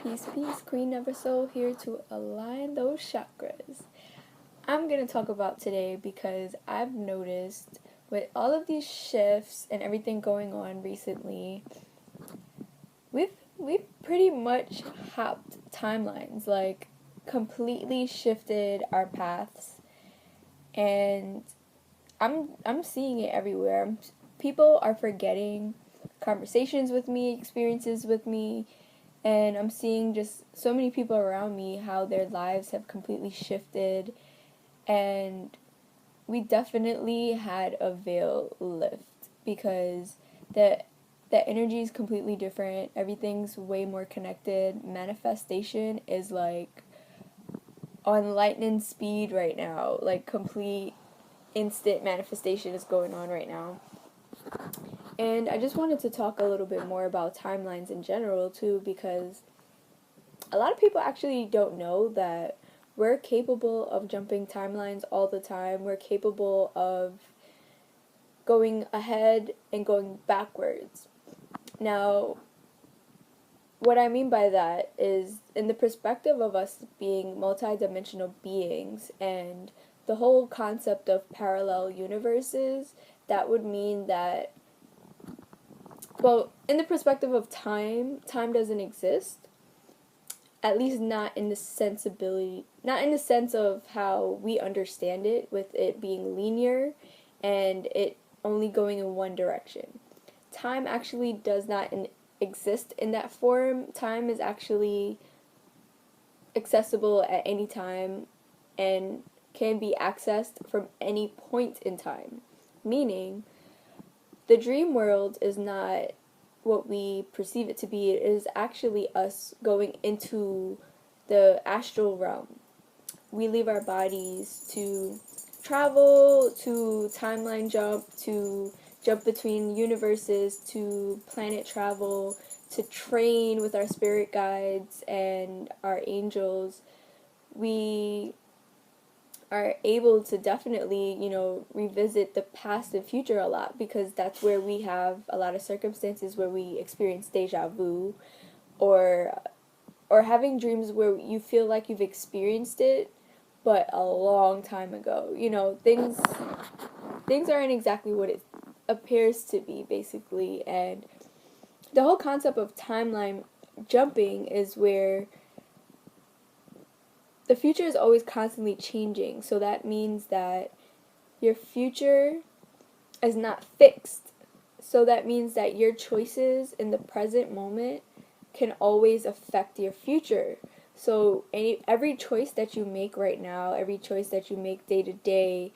Peace, peace, Queen Neversoul here to align those chakras. I'm going to talk about today because I've noticed with all of these shifts and everything going on recently, we've pretty much hopped timelines, like completely shifted our paths, and I'm seeing it everywhere. People are forgetting conversations with me, experiences with me, and I'm seeing just so many people around me how their lives have completely shifted, and we definitely had a veil lift because the the energy is completely different. Everything's way more connected. Manifestation is like on lightning speed right now. Like complete instant manifestation is going on right now. And I just wanted to talk a little bit more about timelines in general too, because a lot of people actually don't know that we're capable of jumping timelines all the time. We're capable of going ahead and going backwards. Now, what I mean by that is in the perspective of us being multidimensional beings and the whole concept of parallel universes, that would mean that, well, in the perspective of time doesn't exist, at least not in the sensibility, not in the sense of how we understand it, with it being linear and it only going in one direction. Time actually does not exist in that form. Time is actually accessible at any time and can be accessed from any point in time. Meaning, the dream world is not what we perceive it to be. It is actually us going into the astral realm. We leave our bodies to travel, to timeline jump, to jump between universes, to planet travel, to train with our spirit guides and our angels. We are able to definitely, revisit the past and future a lot, because that's where we have a lot of circumstances where we experience deja vu, or having dreams where you feel like you've experienced it but a long time ago. Things aren't exactly what it appears to be, basically. And the whole concept of timeline jumping is where the future is always constantly changing. So that means that your future is not fixed. So that means that your choices in the present moment can always affect your future. So every choice that you make right now, every choice that you make day to day,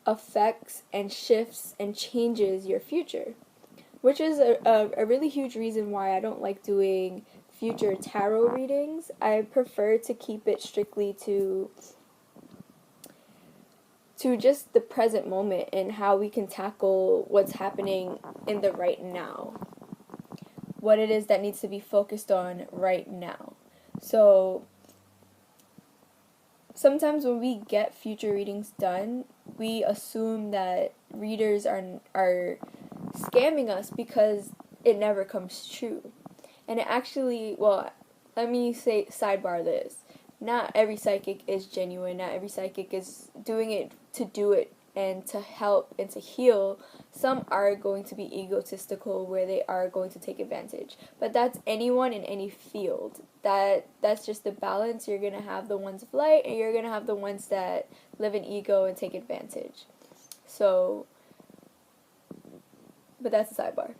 affects and shifts and changes your future. Which is a really huge reason why I don't like doing future tarot readings. I prefer to keep it strictly to just the present moment and how we can tackle what's happening in the right now. What it is that needs to be focused on right now. So sometimes when we get future readings done, we assume that readers are scamming us because it never comes true. And it actually, well, let me say, sidebar this. Not every psychic is genuine. Not every psychic is doing it to do it and to help and to heal. Some are going to be egotistical, where they are going to take advantage. But that's anyone in any field. That's just the balance. You're going to have the ones of light, and you're going to have the ones that live in ego and take advantage. So, but that's a sidebar.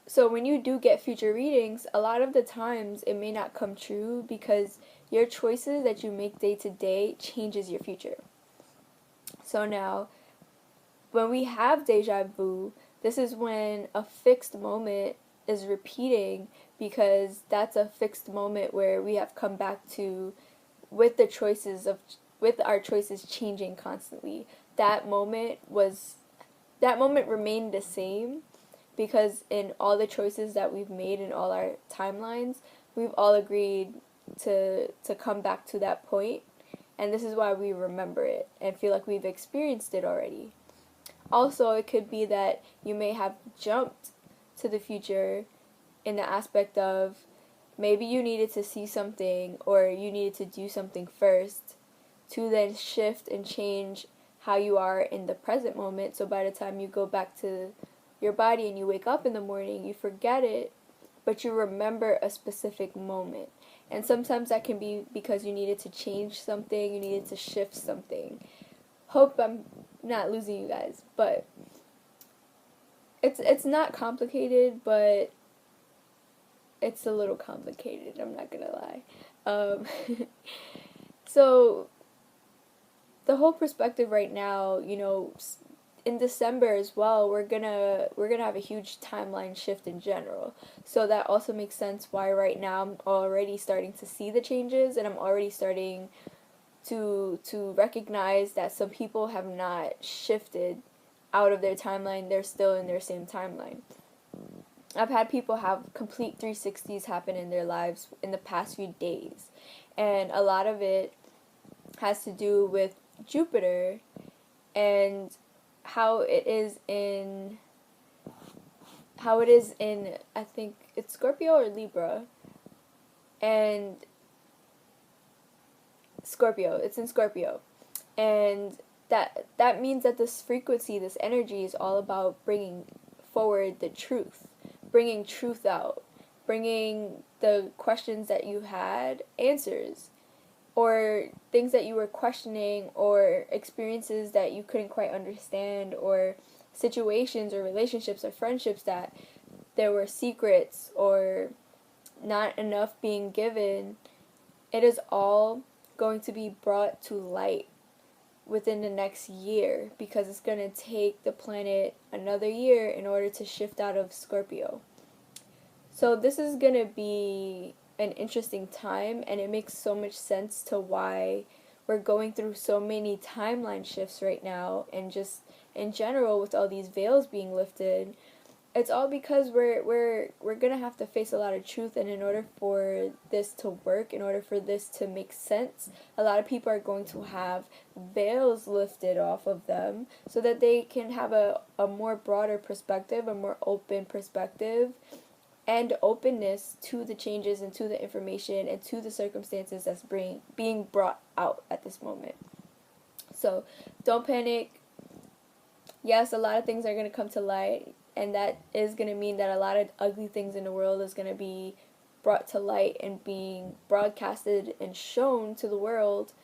So when you do get future readings, a lot of the times it may not come true because your choices that you make day to day changes your future. So now, when we have deja vu, this is when a fixed moment is repeating, because that's a fixed moment where we have come back to with our choices changing constantly. That moment remained the same, because in all the choices that we've made in all our timelines, we've all agreed to come back to that point, and this is why we remember it and feel like we've experienced it already. Also, it could be that you may have jumped to the future in the aspect of maybe you needed to see something or you needed to do something first to then shift and change how you are in the present moment. So by the time you go back to your body and you wake up in the morning, you forget it, but you remember a specific moment. And sometimes that can be because you needed to change something, you needed to shift something. Hope I'm not losing you guys, but it's not complicated, but it's a little complicated, I'm not gonna lie. So the whole perspective right now, in December as well, we're gonna have a huge timeline shift in general. So that also makes sense why right now I'm already starting to see the changes, and I'm already starting to recognize that some people have not shifted out of their timeline. They're still in their same timeline. I've had people have complete 360s happen in their lives in the past few days. And a lot of it has to do with Jupiter and how it is in I think it's Scorpio or Libra. And Scorpio, it's in Scorpio. And that means that this frequency, this energy is all about bringing forward the truth, bringing truth out, bringing the questions that you had answers, or things that you were questioning, or experiences that you couldn't quite understand, or situations or relationships or friendships that there were secrets or not enough being given. It is all going to be brought to light within the next year, because it's going to take the planet another year in order to shift out of Scorpio. So this is going to be an interesting time, and it makes so much sense to why we're going through so many timeline shifts right now, and just in general with all these veils being lifted. It's all because we're gonna have to face a lot of truth, and in order for this to work, in order for this to make sense, a lot of people are going to have veils lifted off of them so that they can have a more broader perspective, a more open perspective, and openness to the changes and to the information and to the circumstances that's being brought out at this moment. So don't panic. Yes, a lot of things are going to come to light, and that is going to mean that a lot of ugly things in the world is going to be brought to light and being broadcasted and shown to the world.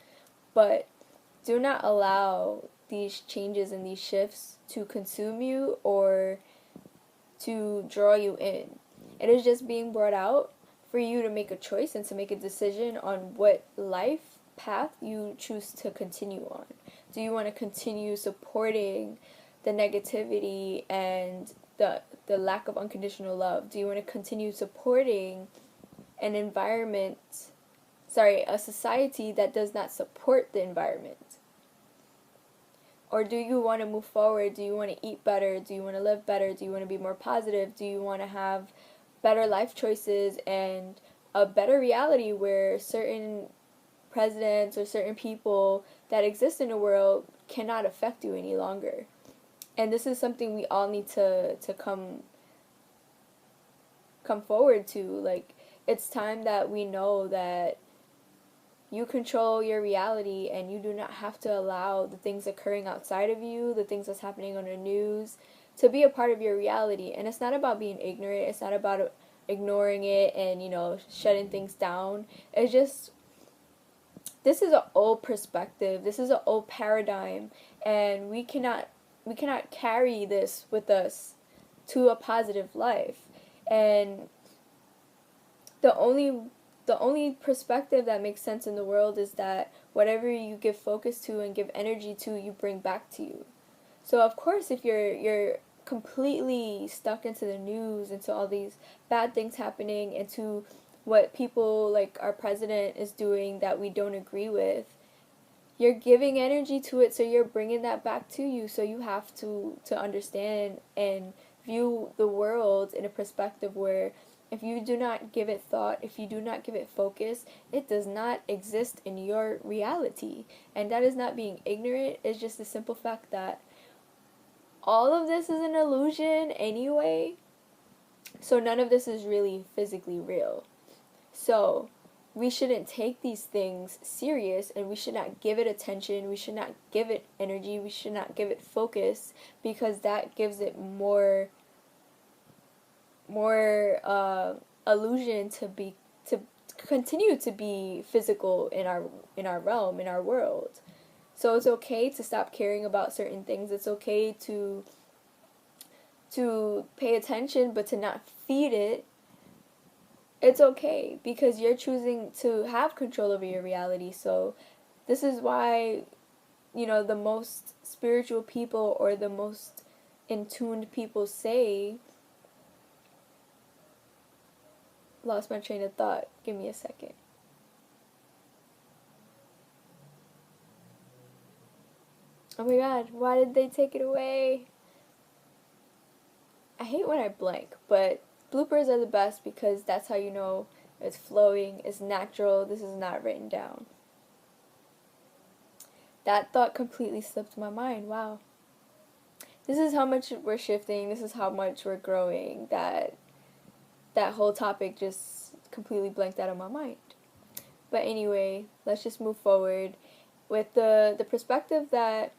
But do not allow these changes and these shifts to consume you or to draw you in. It is just being brought out for you to make a choice and to make a decision on what life path you choose to continue on. Do you want to continue supporting the negativity and the lack of unconditional love? Do you want to continue supporting an a society that does not support the environment? Or do you want to move forward? Do you want to eat better? Do you want to live better? Do you want to be more positive? Do you want to have better life choices and a better reality where certain presidents or certain people that exist in the world cannot affect you any longer? And this is something we all need to come forward to. Like, it's time that we know that you control your reality, and you do not have to allow the things occurring outside of you, the things that's happening on the news, to be a part of your reality. And it's not about being ignorant. It's not about ignoring it and, shutting things down. It's just, this is an old perspective. This is an old paradigm, and we cannot carry this with us to a positive life. And the only perspective that makes sense in the world is that whatever you give focus to and give energy to, you bring back to you. So of course, if you're completely stuck into the news, into all these bad things happening, into what people like our president is doing that we don't agree with, you're giving energy to it, so you're bringing that back to you. So you have to understand and view the world in a perspective where if you do not give it thought, if you do not give it focus, it does not exist in your reality. And that is not being ignorant. It's just the simple fact that all of this is an illusion anyway. So none of this is really physically real. So we shouldn't take these things serious, and we should not give it attention, we should not give it energy, we should not give it focus, because that gives it more illusion to continue to be physical in our realm, in our world. So it's okay to stop caring about certain things. It's okay to pay attention, but to not feed it. It's okay, because you're choosing to have control over your reality. So this is why, the most spiritual people, or the most in tuned people, say, lost my train of thought. Give me a second. Oh my god, why did they take it away? I hate when I blank, but bloopers are the best, because that's how you know it's flowing, it's natural, this is not written down. That thought completely slipped my mind. Wow. This is how much we're shifting, this is how much we're growing, that whole topic just completely blanked out of my mind. But anyway, let's just move forward with the perspective that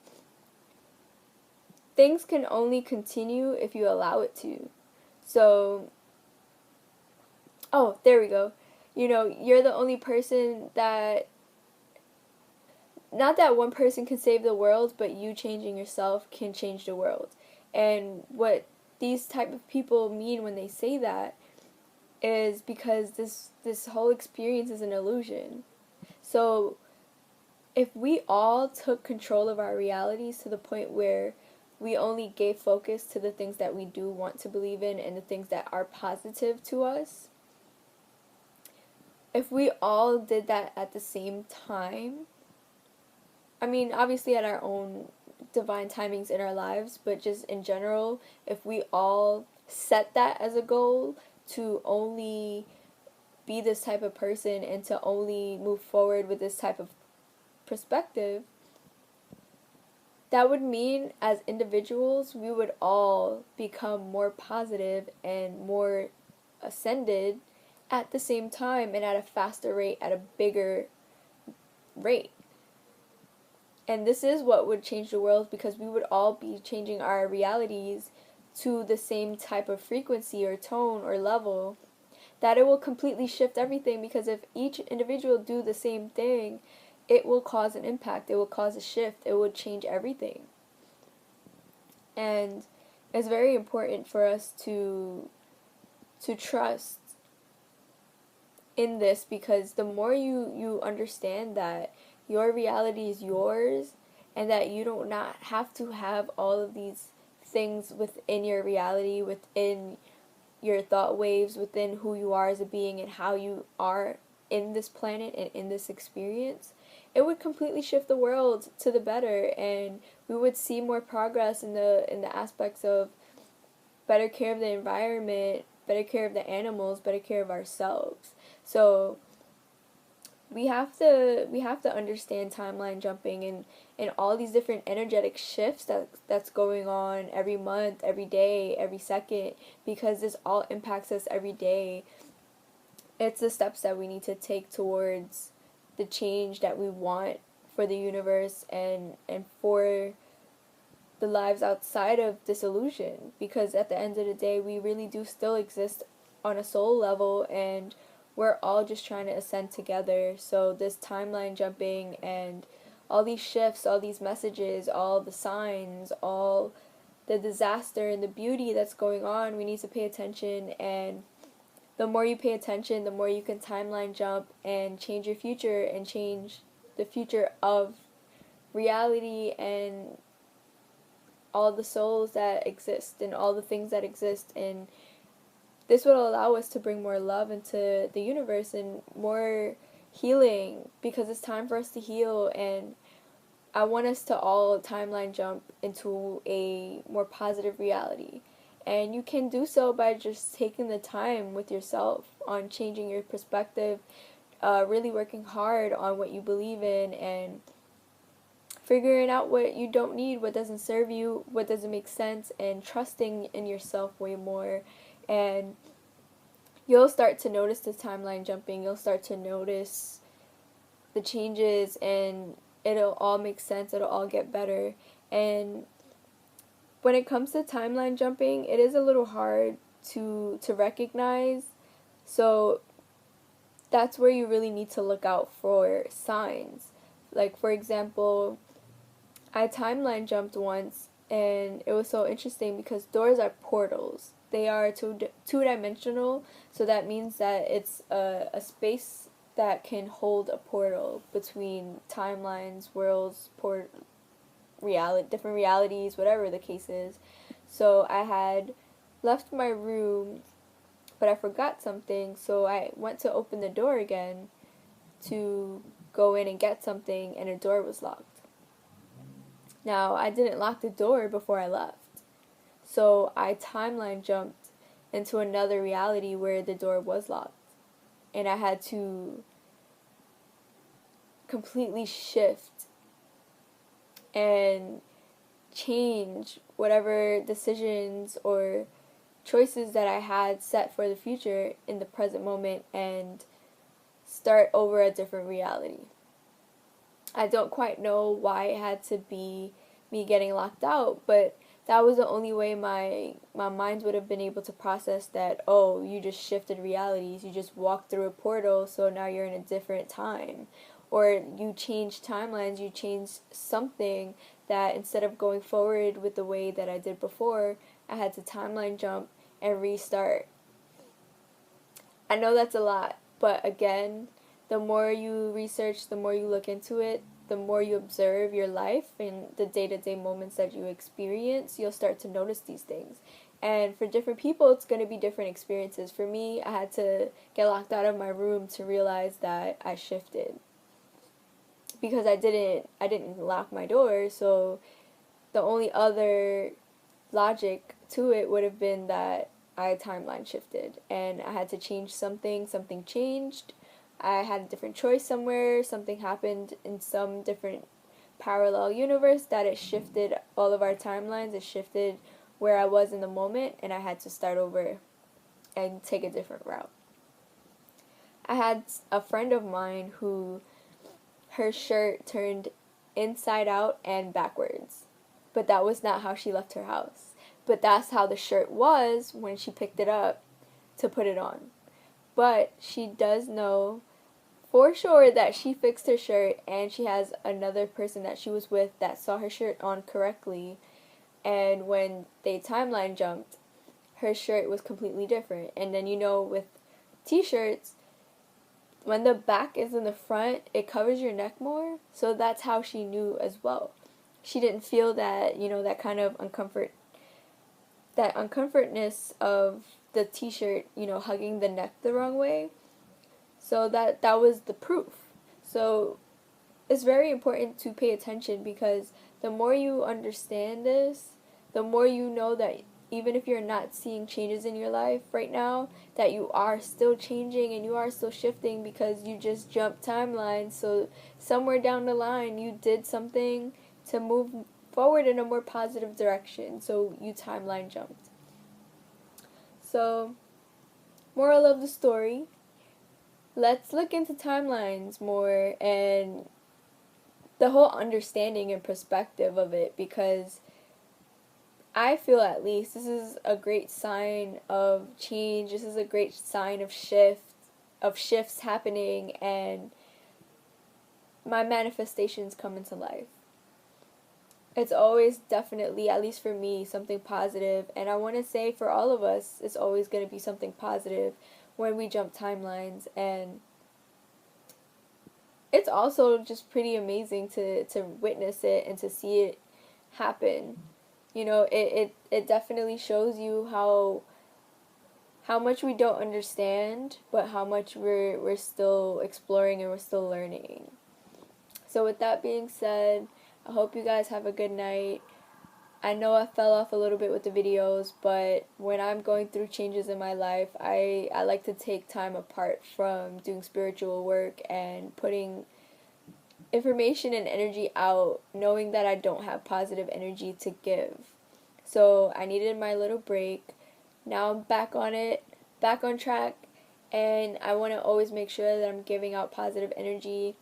things can only continue if you allow it to. So, oh, there we go. You're the only person that, not that one person can save the world, but you changing yourself can change the world. And what these type of people mean when they say that is because this whole experience is an illusion. So if we all took control of our realities to the point where we only gave focus to the things that we do want to believe in and the things that are positive to us, if we all did that at the same time, I mean, obviously at our own divine timings in our lives, but just in general, if we all set that as a goal to only be this type of person and to only move forward with this type of perspective, that would mean as individuals we would all become more positive and more ascended at the same time, and at a faster rate, at a bigger rate. And this is what would change the world, because we would all be changing our realities to the same type of frequency or tone or level, that it will completely shift everything. Because if each individual do the same thing, it will cause an impact, it will cause a shift, it would change everything. And it's very important for us to trust in this, because the more you understand that your reality is yours, and that you do not have to have all of these things within your reality, within your thought waves, within who you are as a being and how you are in this planet and in this experience, it would completely shift the world to the better, and we would see more progress in the aspects of better care of the environment, better care of the animals, better care of ourselves. So we have to understand timeline jumping and all these different energetic shifts that's going on every month, every day, every second, because this all impacts us every day. It's the steps that we need to take towards the change that we want for the universe and for the lives outside of this illusion, because at the end of the day we really do still exist on a soul level, and we're all just trying to ascend together. So this timeline jumping and all these shifts, all these messages, all the signs, all the disaster and the beauty that's going on, we need to pay attention. And the more you pay attention, the more you can timeline jump and change your future and change the future of reality and all the souls that exist and all the things that exist. And this will allow us to bring more love into the universe and more healing, because it's time for us to heal. And I want us to all timeline jump into a more positive reality. And you can do so by just taking the time with yourself on changing your perspective, really working hard on what you believe in, and figuring out what you don't need, what doesn't serve you, what doesn't make sense, and trusting in yourself way more. And you'll start to notice the timeline jumping. You'll start to notice the changes, and it'll all make sense. It'll all get better. And when it comes to timeline jumping, it is a little hard to recognize. So that's where you really need to look out for signs. Like, for example, I timeline jumped once, and it was so interesting because doors are portals. They are two-dimensional, so that means that it's a space that can hold a portal between timelines, worlds, different realities, whatever the case is. So I had left my room, but I forgot something, so I went to open the door again to go in and get something, and the door was locked. Now, I didn't lock the door before I left, so I timeline jumped into another reality where the door was locked, and I had to completely shift and change whatever decisions or choices that I had set for the future in the present moment and start over a different reality. I don't quite know why it had to be me getting locked out, but that was the only way my mind would have been able to process that, oh, you just shifted realities, you just walked through a portal, so now you're in a different time. Or you changed timelines, you changed something that instead of going forward with the way that I did before, I had to timeline jump and restart. I know that's a lot, but again, the more you research, the more you look into it, the more you observe your life and the day-to-day moments that you experience, you'll start to notice these things. And for different people, it's going to be different experiences. For me, I had to get locked out of my room to realize that I shifted. Because I didn't lock my door, so the only other logic to it would have been that I timeline shifted and I had to change something changed. I had a different choice somewhere, something happened in some different parallel universe that it shifted all of our timelines, it shifted where I was in the moment, and I had to start over and take a different route. I had a friend of mine who her shirt turned inside out and backwards, but that was not how she left her house. But that's how the shirt was when she picked it up to put it on. But she does know for sure that she fixed her shirt, and she has another person that she was with that saw her shirt on correctly, and when they timeline jumped, her shirt was completely different. And then, with t-shirts, when the back is in the front, it covers your neck more, so that's how she knew as well. She didn't feel that, that kind of uncomfortness of the t-shirt, hugging the neck the wrong way. So that was the proof. So it's very important to pay attention, because the more you understand this, the more you know that even if you're not seeing changes in your life right now, that you are still changing and you are still shifting, because you just jumped timelines. So somewhere down the line, you did something to move forward in a more positive direction. So you timeline jumped. So, moral of the story, let's look into timelines more and the whole understanding and perspective of it, because I feel, at least, this is a great sign of change. This is a great sign of shifts happening, and my manifestations come into life. It's always definitely, at least for me, something positive, and I want to say for all of us, it's always going to be something positive when we jump timelines. And it's also just pretty amazing to witness it and to see it happen. It definitely shows you how much we don't understand, but how much we're still exploring and we're still learning. So with that being said, I hope you guys have a good night. I know I fell off a little bit with the videos, but when I'm going through changes in my life, I like to take time apart from doing spiritual work and putting information and energy out, knowing that I don't have positive energy to give. So I needed my little break. Now I'm back on it, back on track, and I want to always make sure that I'm giving out positive energy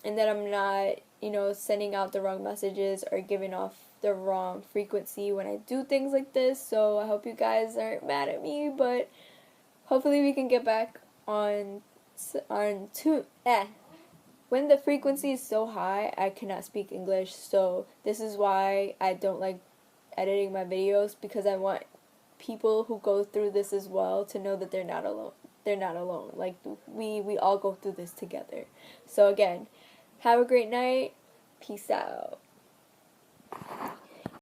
and that I'm not, sending out the wrong messages or giving off the wrong frequency when I do things like this. So I hope you guys aren't mad at me, but hopefully we can get back on to when the frequency is so high, I cannot speak English. So this is why I don't like editing my videos, because I want people who go through this as well to know that they're not alone. They're not alone. Like, we all go through this together. So again, have a great night. Peace out.